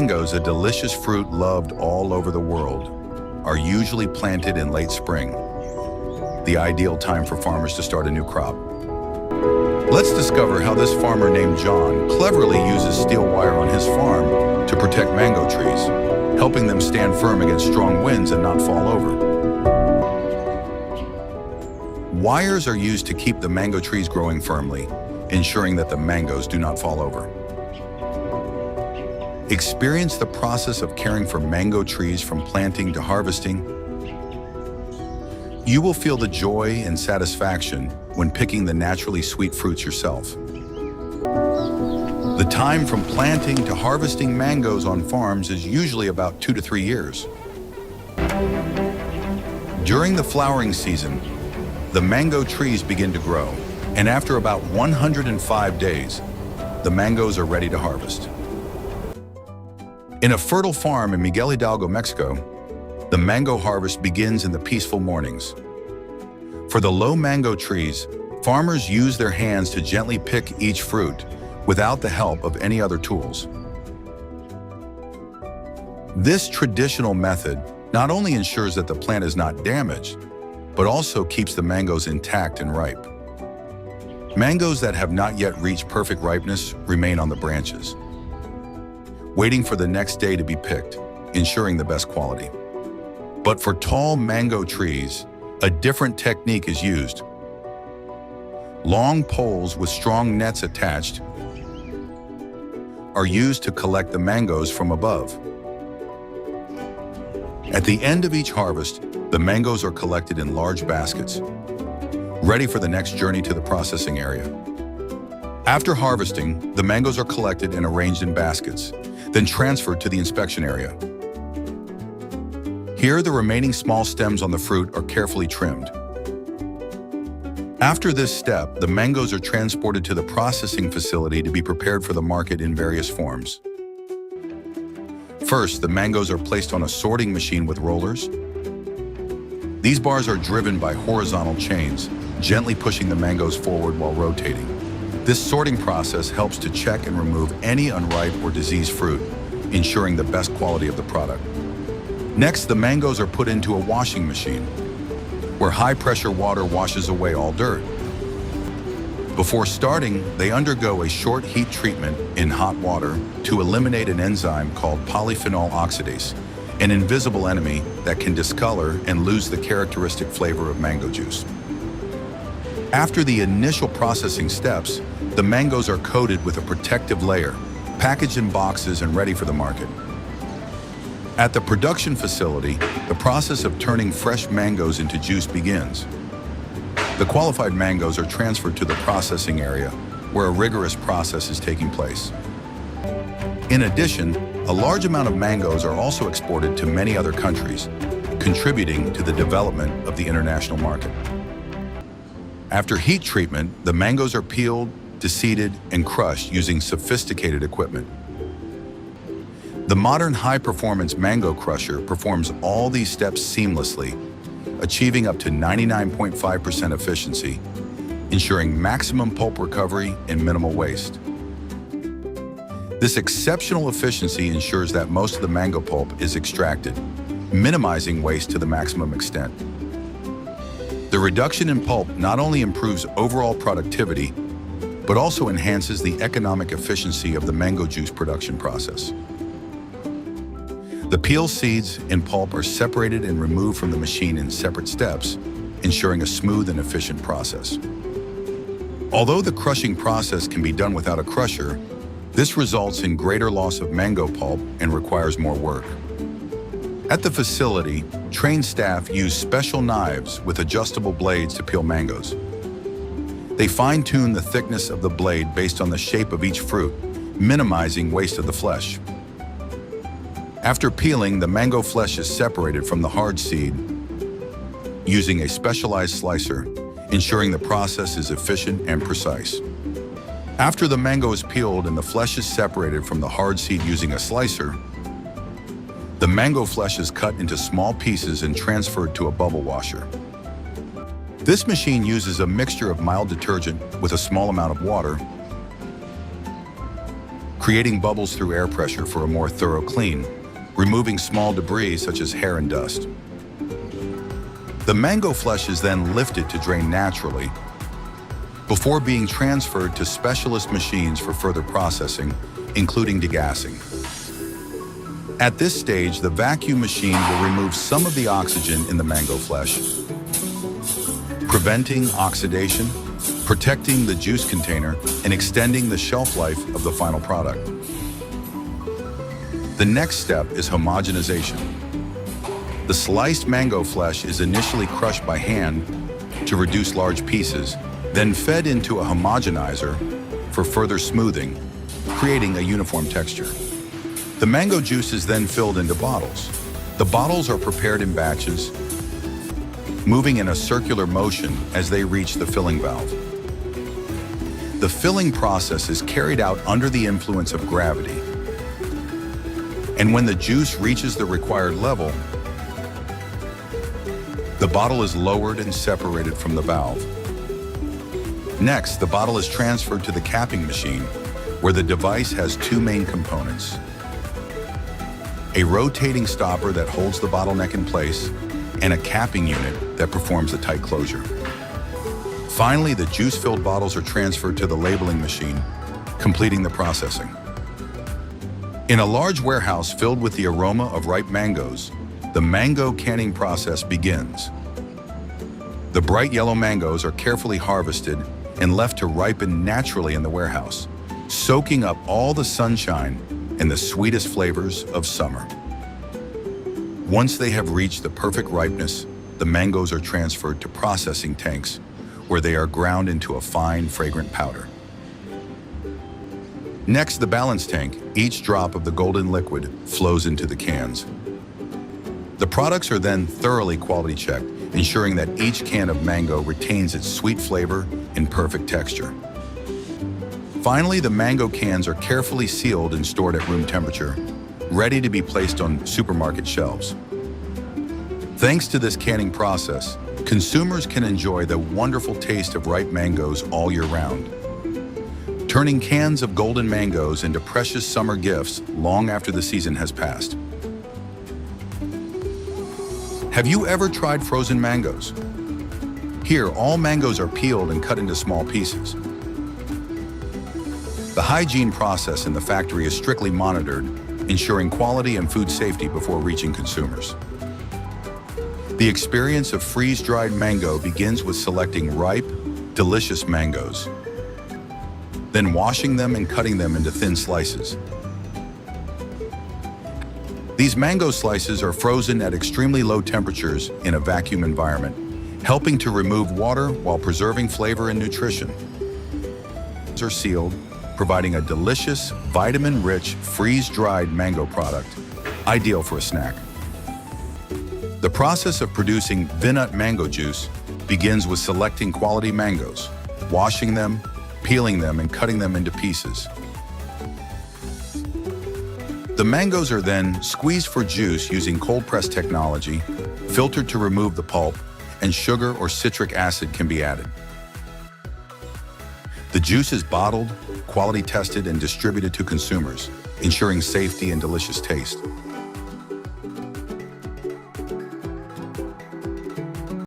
Mangoes, a delicious fruit loved all over the world, are usually planted in late spring, the ideal time for farmers to start a new crop. Let's discover how this farmer named John cleverly uses steel wire on his farm to protect mango trees, helping them stand firm against strong winds and not fall over. Wires are used to keep the mango trees growing firmly, ensuring that the mangoes do not fall over. Experience the process of caring for mango trees from planting to harvesting. You will feel the joy and satisfaction when picking the naturally sweet fruits yourself. The time from planting to harvesting mangoes on farms is usually about 2 to 3 years. During the flowering season, the mango trees begin to grow, and after about 105 days, the mangoes are ready to harvest. In a fertile farm in Miguel Hidalgo, Mexico, the mango harvest begins in the peaceful mornings. For the low mango trees, farmers use their hands to gently pick each fruit without the help of any other tools. This traditional method not only ensures that the plant is not damaged, but also keeps the mangoes intact and ripe. Mangoes that have not yet reached perfect ripeness remain on the branches, waiting for the next day to be picked, ensuring the best quality. But for tall mango trees, a different technique is used. Long poles with strong nets attached are used to collect the mangoes from above. At the end of each harvest, the mangoes are collected in large baskets, ready for the next journey to the processing area. After harvesting, the mangoes are collected and arranged in baskets, then transferred to the inspection area. Here, the remaining small stems on the fruit are carefully trimmed. After this step, the mangoes are transported to the processing facility to be prepared for the market in various forms. First, the mangoes are placed on a sorting machine with rollers. These bars are driven by horizontal chains, gently pushing the mangoes forward while rotating. This sorting process helps to check and remove any unripe or diseased fruit, ensuring the best quality of the product. Next, the mangoes are put into a washing machine, where high-pressure water washes away all dirt. Before starting, they undergo a short heat treatment in hot water to eliminate an enzyme called polyphenol oxidase, an invisible enemy that can discolor and lose the characteristic flavor of mango juice. After the initial processing steps, the mangoes are coated with a protective layer, packaged in boxes and ready for the market. At the production facility, the process of turning fresh mangoes into juice begins. The qualified mangoes are transferred to the processing area, where a rigorous process is taking place. In addition, a large amount of mangoes are also exported to many other countries, contributing to the development of the international market. After heat treatment, the mangoes are peeled, deseeded, and crushed using sophisticated equipment. The modern high-performance mango crusher performs all these steps seamlessly, achieving up to 99.5% efficiency, ensuring maximum pulp recovery and minimal waste. This exceptional efficiency ensures that most of the mango pulp is extracted, minimizing waste to the maximum extent. The reduction in pulp not only improves overall productivity, but also enhances the economic efficiency of the mango juice production process. The peel, seeds, and pulp are separated and removed from the machine in separate steps, ensuring a smooth and efficient process. Although the crushing process can be done without a crusher, this results in greater loss of mango pulp and requires more work. At the facility, trained staff use special knives with adjustable blades to peel mangoes. They fine-tune the thickness of the blade based on the shape of each fruit, minimizing waste of the flesh. After peeling, the mango flesh is separated from the hard seed using a specialized slicer, ensuring the process is efficient and precise. After the mango is peeled and the flesh is separated from the hard seed using a slicer, the mango flesh is cut into small pieces and transferred to a bubble washer. This machine uses a mixture of mild detergent with a small amount of water, creating bubbles through air pressure for a more thorough clean, removing small debris such as hair and dust. The mango flesh is then lifted to drain naturally before being transferred to specialist machines for further processing, including degassing. At this stage, the vacuum machine will remove some of the oxygen in the mango flesh, preventing oxidation, protecting the juice container, and extending the shelf life of the final product. The next step is homogenization. The sliced mango flesh is initially crushed by hand to reduce large pieces, then fed into a homogenizer for further smoothing, creating a uniform texture. The mango juice is then filled into bottles. The bottles are prepared in batches, moving in a circular motion as they reach the filling valve. The filling process is carried out under the influence of gravity, and when the juice reaches the required level, the bottle is lowered and separated from the valve. Next, the bottle is transferred to the capping machine, where the device has two main components: a rotating stopper that holds the bottleneck in place, and a capping unit that performs the tight closure. Finally, the juice-filled bottles are transferred to the labeling machine, completing the processing. In a large warehouse filled with the aroma of ripe mangoes, the mango canning process begins. The bright yellow mangoes are carefully harvested and left to ripen naturally in the warehouse, soaking up all the sunshine and the sweetest flavors of summer. Once they have reached the perfect ripeness, the mangoes are transferred to processing tanks, where they are ground into a fine, fragrant powder. Next, the balance tank. Each drop of the golden liquid flows into the cans. The products are then thoroughly quality checked, ensuring that each can of mango retains its sweet flavor and perfect texture. Finally, the mango cans are carefully sealed and stored at room temperature, ready to be placed on supermarket shelves. Thanks to this canning process, consumers can enjoy the wonderful taste of ripe mangoes all year round, turning cans of golden mangoes into precious summer gifts long after the season has passed. Have you ever tried frozen mangoes? Here, all mangoes are peeled and cut into small pieces. The hygiene process in the factory is strictly monitored, ensuring quality and food safety before reaching consumers. The experience of freeze-dried mango begins with selecting ripe, delicious mangoes, then washing them and cutting them into thin slices. These mango slices are frozen at extremely low temperatures in a vacuum environment, helping to remove water while preserving flavor and nutrition. Are sealed, providing a delicious, vitamin-rich, freeze-dried mango product, ideal for a snack. The process of producing Vinut mango juice begins with selecting quality mangoes, washing them, peeling them, and cutting them into pieces. The mangoes are then squeezed for juice using cold press technology, filtered to remove the pulp, and sugar or citric acid can be added. The juice is bottled, quality tested, and distributed to consumers, ensuring safety and delicious taste.